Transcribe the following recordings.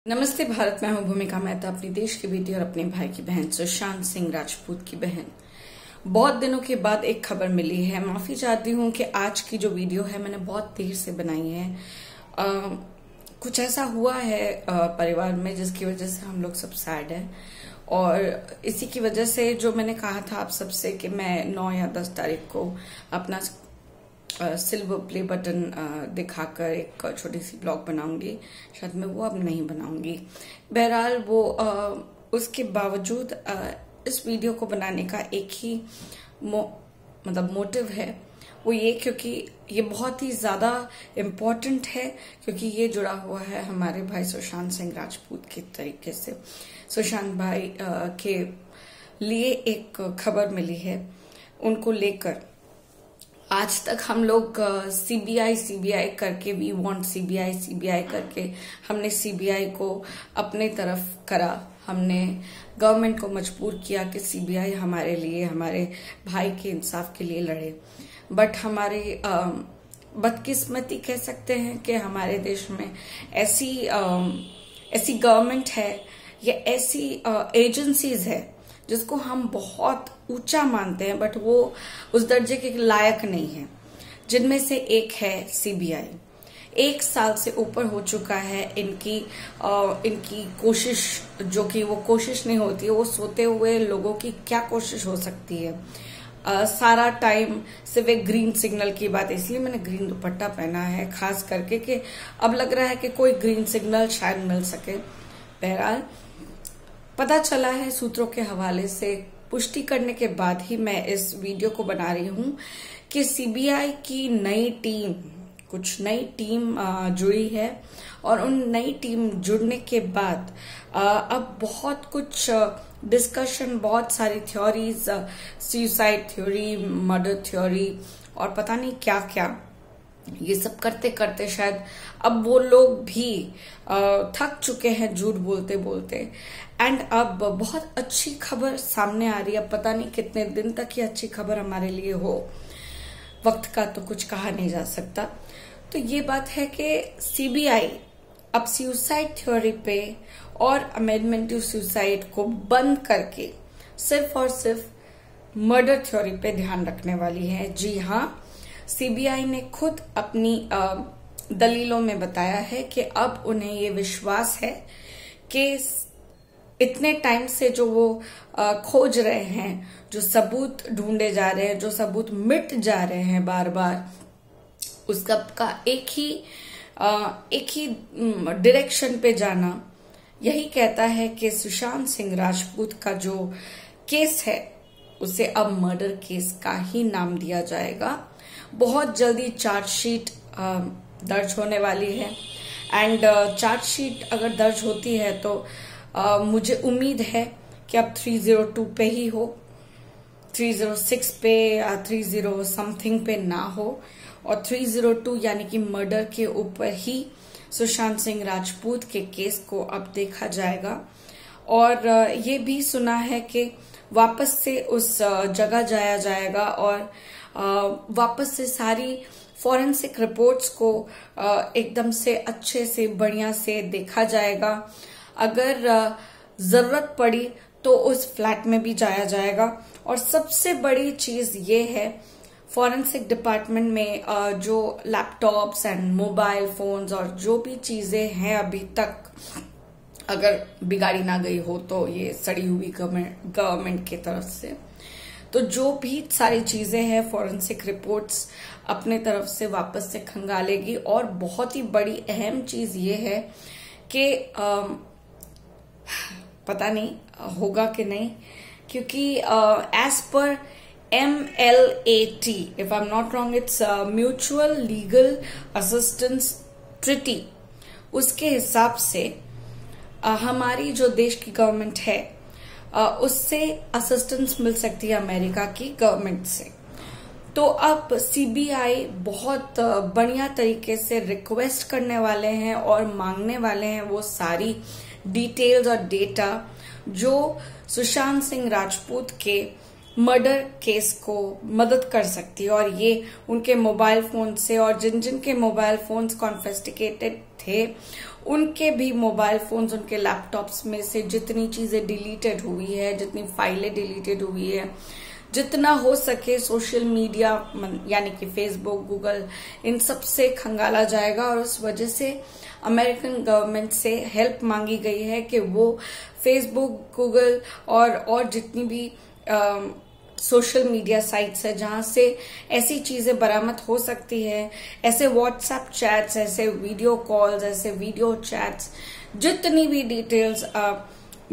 नमस्ते भारत। मैं हूं भूमिका मेहता, अपने देश की बेटी और अपने भाई की बहन सुशांत सिंह राजपूत की बहन। बहुत दिनों के बाद एक खबर मिली है। माफी चाहती हूं कि आज की जो वीडियो है मैंने बहुत देर से बनाई है। कुछ ऐसा हुआ है परिवार में जिसकी वजह से हम लोग सब सैड हैं और इसी की वजह से जो मैंने कहा था आप सबसे कि मैं 9 या 10 तारीख को अपना सिल्वर प्ले बटन दिखाकर एक छोटी सी ब्लॉग बनाऊंगी, शायद मैं वो अब नहीं बनाऊंगी। बहरहाल वो उसके बावजूद इस वीडियो को बनाने का एक ही मोटिव है, वो ये क्योंकि ये बहुत ही ज्यादा इम्पोर्टेंट है, क्योंकि ये जुड़ा हुआ है हमारे भाई सुशांत सिंह राजपूत के तरीके से। सुशांत भाई के लिए एक खबर मिली है, उनको लेकर आज तक हम लोग सीबीआई करके वी वांट सीबीआई करके हमने सीबीआई को अपने तरफ करा। हमने गवर्नमेंट को मजबूर किया कि सीबीआई हमारे लिए, हमारे भाई के इंसाफ के लिए लड़े। बट हमारी बदकिस्मती कह सकते हैं कि हमारे देश में ऐसी गवर्नमेंट है या ऐसी एजेंसीज है जिसको हम बहुत ऊंचा मानते हैं, बट वो उस दर्जे के लायक नहीं है। जिनमें से एक है सीबीआई। 1 साल से ऊपर हो चुका है इनकी कोशिश, जो कि वो कोशिश नहीं होती है, वो सोते हुए लोगों की क्या कोशिश हो सकती है। सारा टाइम सिर्फ एक ग्रीन सिग्नल की बात, इसलिए मैंने ग्रीन दुपट्टा पहना है खास करके कि अब लग रहा है कि कोई ग्रीन सिग्नल शायद मिल सके। बहरहाल पता चला है सूत्रों के हवाले से, पुष्टि करने के बाद ही मैं इस वीडियो को बना रही हूं कि सीबीआई की कुछ नई टीम जुड़ी है और उन नई टीम जुड़ने के बाद अब बहुत कुछ डिस्कशन, बहुत सारी theories, suicide theory, murder theory और पता नहीं क्या क्या, ये सब करते करते शायद अब वो लोग भी थक चुके हैं झूठ बोलते बोलते। एंड अब बहुत अच्छी खबर सामने आ रही है। पता नहीं कितने दिन तक ये अच्छी खबर हमारे लिए हो, वक्त का तो कुछ कहा नहीं जा सकता। तो ये बात है कि सीबीआई अब सुसाइड थ्योरी पे और अमेंडमेंट टू सुसाइड को बंद करके सिर्फ और सिर्फ मर्डर थ्योरी पे ध्यान रखने वाली है। जी हाँ, सीबीआई ने खुद अपनी दलीलों में बताया है कि अब उन्हें ये विश्वास है कि इतने टाइम से जो वो खोज रहे हैं, जो सबूत ढूंढे जा रहे हैं, जो सबूत मिट जा रहे हैं बार बार, उस सब का एक ही डायरेक्शन पे जाना यही कहता है कि सुशांत सिंह राजपूत का जो केस है उसे अब मर्डर केस का ही नाम दिया जाएगा। बहुत जल्दी चार्जशीट दर्ज होने वाली है एंड चार्जशीट अगर दर्ज होती है तो मुझे उम्मीद है कि अब 302 पे ही हो, 306 पे या 30 समथिंग पे ना हो, और 302 यानी कि मर्डर के ऊपर ही सुशांत सिंह राजपूत के केस को अब देखा जाएगा। और ये भी सुना है कि वापस से उस जगह जाया जाएगा और वापस से सारी फॉरेंसिक रिपोर्ट्स को एकदम से अच्छे से बढ़िया से देखा जाएगा। अगर जरूरत पड़ी तो उस फ्लैट में भी जाया जाएगा। और सबसे बड़ी चीज ये है, फॉरेंसिक डिपार्टमेंट में जो लैपटॉप्स एंड मोबाइल फोन्स और जो भी चीजें हैं अभी तक, अगर बिगाड़ी ना गई हो तो ये सड़ी हुई गवर्नमेंट की तरफ से, तो जो भी सारी चीजें हैं फॉरेंसिक रिपोर्ट्स अपने तरफ से वापस से खंगालेगी। और बहुत ही बड़ी अहम चीज ये है कि पता नहीं होगा कि नहीं, क्योंकि एज पर MLAT, if I am not wrong, it's mutual legal assistance treaty, उसके हिसाब से हमारी जो देश की गवर्नमेंट है उससे असिस्टेंस मिल सकती है अमेरिका की गवर्नमेंट से। तो अब सीबीआई बहुत बढ़िया तरीके से रिक्वेस्ट करने वाले हैं और मांगने वाले हैं वो सारी डिटेल्स और डेटा जो सुशांत सिंह राजपूत के मर्डर केस को मदद कर सकती है। और ये उनके मोबाइल फोन से, और जिन जिन के मोबाइल फोन्स कॉन्फिस्केटेड थे उनके भी मोबाइल फोन्स, उनके लैपटॉप्स में से जितनी चीजें डिलीटेड हुई है, जितनी फाइलें डिलीटेड हुई है, जितना हो सके सोशल मीडिया यानी कि फेसबुक, गूगल, इन सब से खंगाला जाएगा। और उस वजह से अमेरिकन गवर्नमेंट से हेल्प मांगी गई है कि वो फेसबुक, गूगल और जितनी भी सोशल मीडिया साइट्स है जहां से ऐसी चीजें बरामद हो सकती है, ऐसे व्हाट्सएप चैट्स, ऐसे वीडियो कॉल्स, ऐसे वीडियो चैट्स, जितनी भी डिटेल्स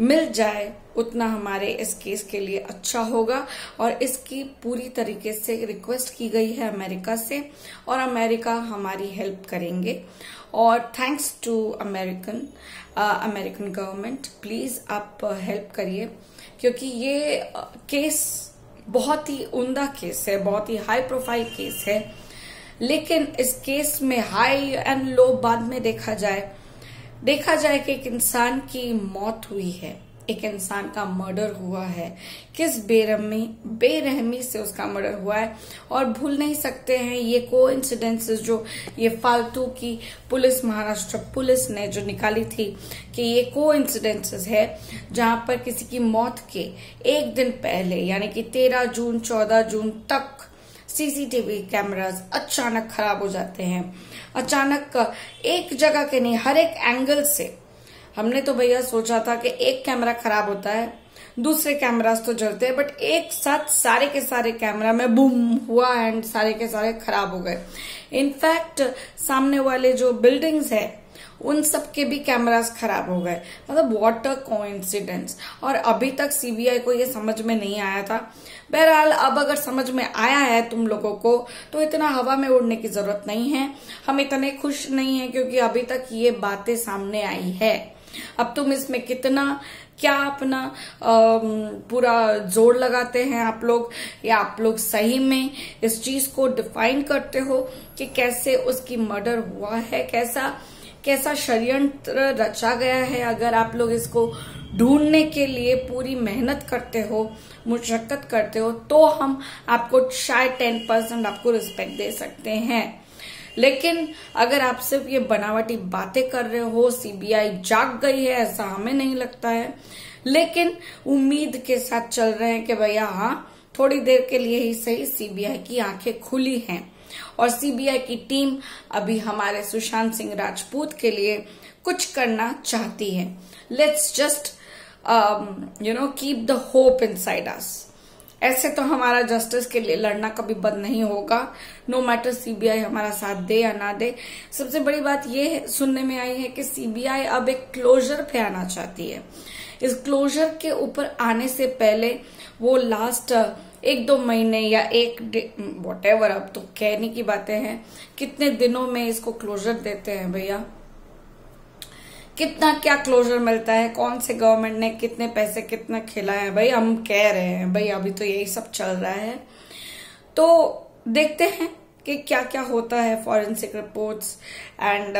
मिल जाए उतना हमारे इस केस के लिए अच्छा होगा। और इसकी पूरी तरीके से रिक्वेस्ट की गई है अमेरिका से, और अमेरिका हमारी हेल्प करेंगे। और thanks to American government, please आप हेल्प करिए, क्योंकि ये केस बहुत ही उम्दा केस है, बहुत ही हाई प्रोफाइल केस है। लेकिन इस केस में हाई एंड लो बाद में देखा जाए कि एक इंसान की मौत हुई है, एक इंसान का मर्डर हुआ है, किस बेरहमी से उसका मर्डर हुआ है। और भूल नहीं सकते हैं ये कोइंसिडेंसेस जो ये फालतू की पुलिस, महाराष्ट्र पुलिस ने जो निकाली थी कि ये कोइंसिडेंसेस है, जहां पर किसी की मौत के एक दिन पहले यानी कि 13 जून 14 जून तक सीसीटीवी कैमरास अचानक खराब हो जाते हैं। अचानक एक जगह के नहीं, हर एक एंगल से। हमने तो भैया सोचा था कि एक कैमरा खराब होता है, दूसरे कैमरास तो जलते हैं, बट एक साथ सारे के सारे कैमरा में बूम हुआ एंड सारे के सारे खराब हो गए। इनफैक्ट सामने वाले जो बिल्डिंग्स है उन सब के भी कैमरास खराब हो गए। मतलब व्हाट अ कोइंसिडेंस। और अभी तक सीबीआई को ये समझ में नहीं आया था। बहरहाल अब अगर समझ में आया है तुम लोगों को, तो इतना हवा में उड़ने की जरूरत नहीं है। हम इतने खुश नहीं है क्योंकि अभी तक ये बातें सामने आई है। अब तुम इसमें कितना क्या अपना पूरा जोर लगाते हैं आप लोग, या आप लोग सही में इस चीज को डिफाइन करते हो कि कैसे उसकी मर्डर हुआ है, कैसा षड्यंत्र रचा गया है। अगर आप लोग इसको ढूंढने के लिए पूरी मेहनत करते हो, मुशक्कत करते हो, तो हम आपको शायद 10% आपको रिस्पेक्ट दे सकते हैं। लेकिन अगर आप सिर्फ ये बनावटी बातें कर रहे हो, सीबीआई जाग गई है, ऐसा हमें नहीं लगता है। लेकिन उम्मीद के साथ चल रहे हैं कि भैया हाँ, थोड़ी देर के लिए ही सही सीबीआई की आंखें खुली हैं। और सीबीआई की टीम अभी हमारे सुशांत सिंह राजपूत के लिए कुछ करना चाहती है। Let's just keep the hope inside us. ऐसे तो हमारा जस्टिस के लिए लड़ना कभी बंद नहीं होगा, नो मैटर सीबीआई हमारा साथ दे या ना दे। सबसे बड़ी बात यह सुनने में आई है कि सीबीआई अब एक क्लोजर पे आना चाहती है। इस क्लोजर के ऊपर आने से पहले वो लास्ट 1-2 महीने या व्हाटएवर, अब तो कहने की बातें हैं, कितने दिनों में इसको क्लोजर देते हैं भैया। कितना क्या क्लोजर मिलता है, कौन से गवर्नमेंट ने कितने पैसे कितना खिलाया है, भाई हम कह रहे हैं भाई अभी तो यही सब चल रहा है। तो देखते हैं कि क्या क्या होता है। फॉरेंसिक रिपोर्ट्स एंड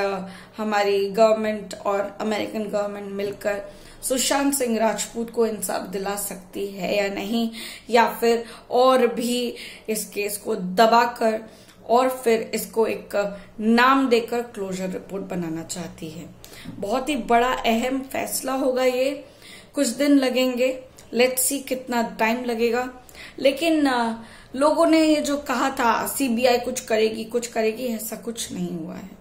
हमारी गवर्नमेंट और अमेरिकन गवर्नमेंट मिलकर सुशांत सिंह राजपूत को इंसाफ दिला सकती है या नहीं, या फिर और भी इस केस को दबाकर और फिर इसको एक नाम देकर क्लोजर रिपोर्ट बनाना चाहती है। बहुत ही बड़ा अहम फैसला होगा ये, कुछ दिन लगेंगे, लेट्स सी कितना टाइम लगेगा। लेकिन लोगों ने ये जो कहा था सीबीआई कुछ करेगी, ऐसा कुछ नहीं हुआ है।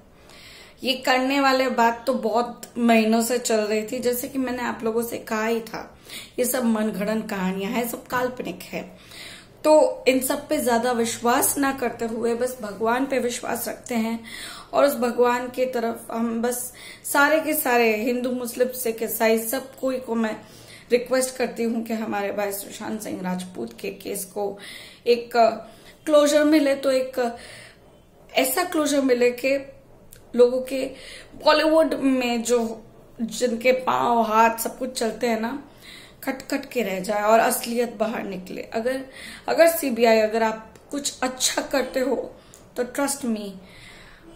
ये करने वाले बात तो बहुत महीनों से चल रही थी। जैसे कि मैंने आप लोगों से कहा ही था, ये सब मनगढ़ंत कहानियां हैं, सब काल्पनिक है। तो इन सब पे ज्यादा विश्वास ना करते हुए बस भगवान पे विश्वास रखते हैं, और उस भगवान की तरफ हम बस सारे के सारे हिंदू, मुस्लिम, सिख, ईसाई सब कोई को मैं रिक्वेस्ट करती हूँ कि हमारे भाई सुशांत सिंह राजपूत के केस को एक क्लोजर मिले, तो एक ऐसा क्लोजर मिले कि लोगों के बॉलीवुड में जो जिनके पांव हाथ सब कुछ चलते हैं ना, खटखट के रह जाए और असलियत बाहर निकले। अगर सीबीआई, अगर आप कुछ अच्छा करते हो तो trust me,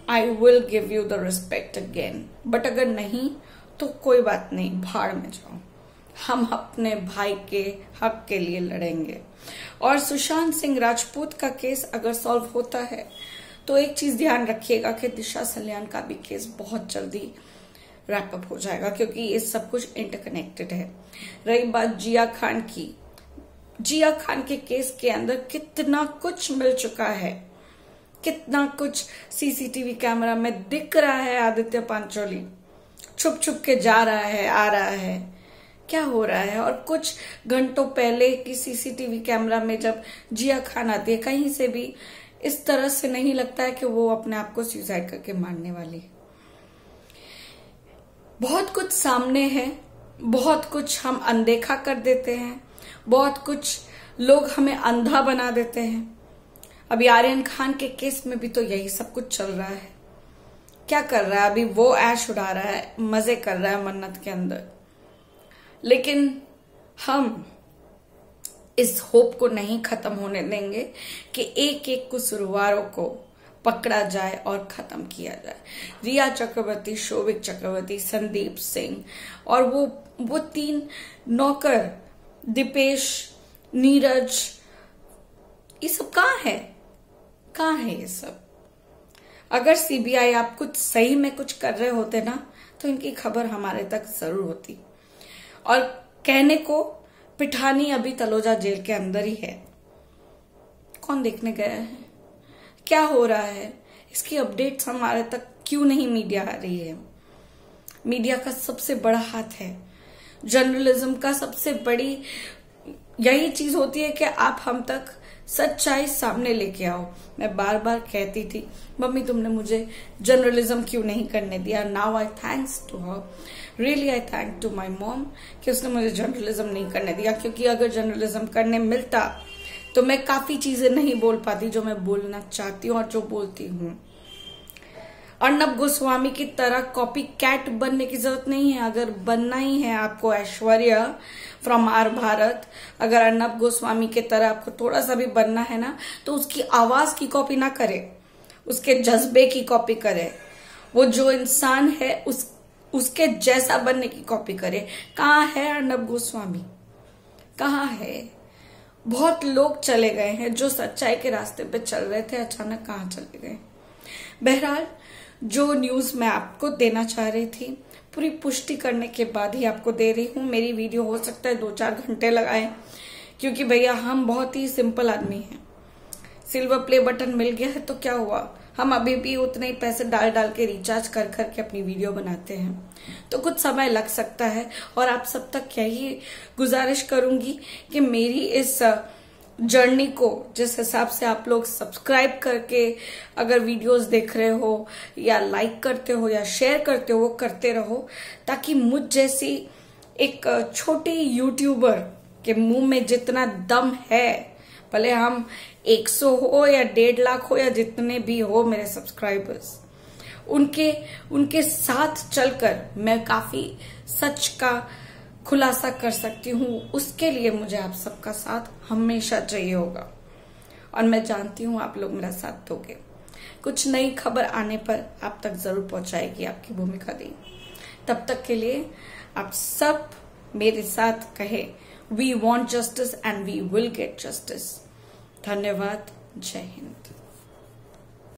I will give you the respect again. But अगर नहीं तो कोई बात नहीं, भाड़ में जाओ, हम अपने भाई के हक के लिए लड़ेंगे। और सुशांत सिंह राजपूत का केस अगर सॉल्व होता है तो एक चीज ध्यान रखिएगा कि दिशा सल्यान का भी केस बहुत जल्दी रैप अप हो जाएगा, क्योंकि ये सब कुछ इंटरकनेक्टेड है। रही बात जिया खान की, जिया खान के केस के अंदर कितना कुछ मिल चुका है, कितना कुछ सीसीटीवी कैमरा में दिख रहा है। आदित्य पांचोली छुप छुप के जा रहा है, आ रहा है, क्या हो रहा है। और कुछ घंटों पहले की सीसीटीवी कैमरा में जब जिया खान आती है, कहीं से भी इस तरह से नहीं लगता है कि वो अपने आप को सुसाइड करके मारने वाली है। बहुत कुछ सामने है, बहुत कुछ हम अनदेखा कर देते हैं, बहुत कुछ लोग हमें अंधा बना देते हैं। अभी आर्यन खान के केस में भी तो यही सब कुछ चल रहा है। क्या कर रहा है अभी वो? ऐश उड़ा रहा है, मजे कर रहा है मन्नत के अंदर। लेकिन हम इस होप को नहीं खत्म होने देंगे कि एक एक कसूरवारों को पकड़ा जाए और खत्म किया जाए। रिया चक्रवर्ती, शोभिक चक्रवर्ती, संदीप सिंह और वो 3 नौकर, दीपेश, नीरज, ये सब कहाँ है? कहाँ है ये सब? अगर सीबीआई आप कुछ सही में कुछ कर रहे होते ना, तो इनकी खबर हमारे तक जरूर होती। और कहने को पिठानी अभी तलोजा जेल के अंदर ही है। कौन देखने गया है? क्या हो रहा है? इसकी अपडेट्स हमारे तक क्यों नहीं मीडिया आ रही है? मीडिया का सबसे बड़ा हाथ है, जर्नलिज्म का सबसे बड़ी यही चीज होती है कि आप हम तक सच्चाई सामने लेके आओ। मैं बार बार कहती थी, मम्मी तुमने मुझे जर्नलिज्म क्यों नहीं करने दिया। Now I thanks to her, really I thank to my mom कि उसने मुझे जर्नलिज्म नहीं करने दिया। क्योंकि अगर जर्नलिज्म करने मिलता तो मैं काफी चीजें नहीं बोल पाती जो मैं बोलना चाहती हूँ और जो बोलती हूँ। अर्नब गोस्वामी की तरह कॉपी कैट बनने की जरूरत नहीं है। अगर बनना ही है आपको ऐश्वर्या फ्रॉम आर भारत, अगर अर्नब गोस्वामी की तरह आपको थोड़ा सा भी बनना है ना, तो उसकी आवाज की कॉपी ना करे, उसके जज्बे की कॉपी करे। वो जो इंसान है उसके जैसा बनने की कॉपी करे। कहाँ है अर्नब गोस्वामी? कहाँ है? बहुत लोग चले गए हैं जो सच्चाई के रास्ते पे चल रहे थे, अचानक कहाँ चले गए। बहरहाल जो न्यूज मैं आपको देना चाह रही थी, पूरी पुष्टि करने के बाद ही आपको दे रही हूँ। मेरी वीडियो हो सकता है 2-4 घंटे लगाए, क्योंकि भैया हम बहुत ही सिंपल आदमी हैं। सिल्वर प्ले बटन मिल गया है तो क्या हुआ, हम अभी भी उतने ही पैसे डाल के रिचार्ज कर के अपनी वीडियो बनाते हैं। तो कुछ समय लग सकता है और आप सब तक यही गुजारिश करूंगी कि मेरी इस जर्नी को जिस हिसाब से आप लोग सब्सक्राइब करके अगर वीडियोस देख रहे हो या लाइक करते हो या शेयर करते हो, वो करते रहो, ताकि मुझ जैसी एक छोटी यूट्यूबर के मुंह में जितना दम है, भले हम 100 हो या 1.5 लाख हो या जितने भी हो मेरे सब्सक्राइबर्स, उनके साथ चलकर मैं काफी सच का खुलासा कर सकती हूँ। उसके लिए मुझे आप सबका साथ हमेशा चाहिए होगा और मैं जानती हूँ आप लोग मेरा साथ दोगे। कुछ नई खबर आने पर आप तक जरूर पहुंचाएगी आपकी भूमिका दी। तब तक के लिए आप सब मेरे साथ कहे, we want justice and we will get justice. धन्यवाद। जय हिंद।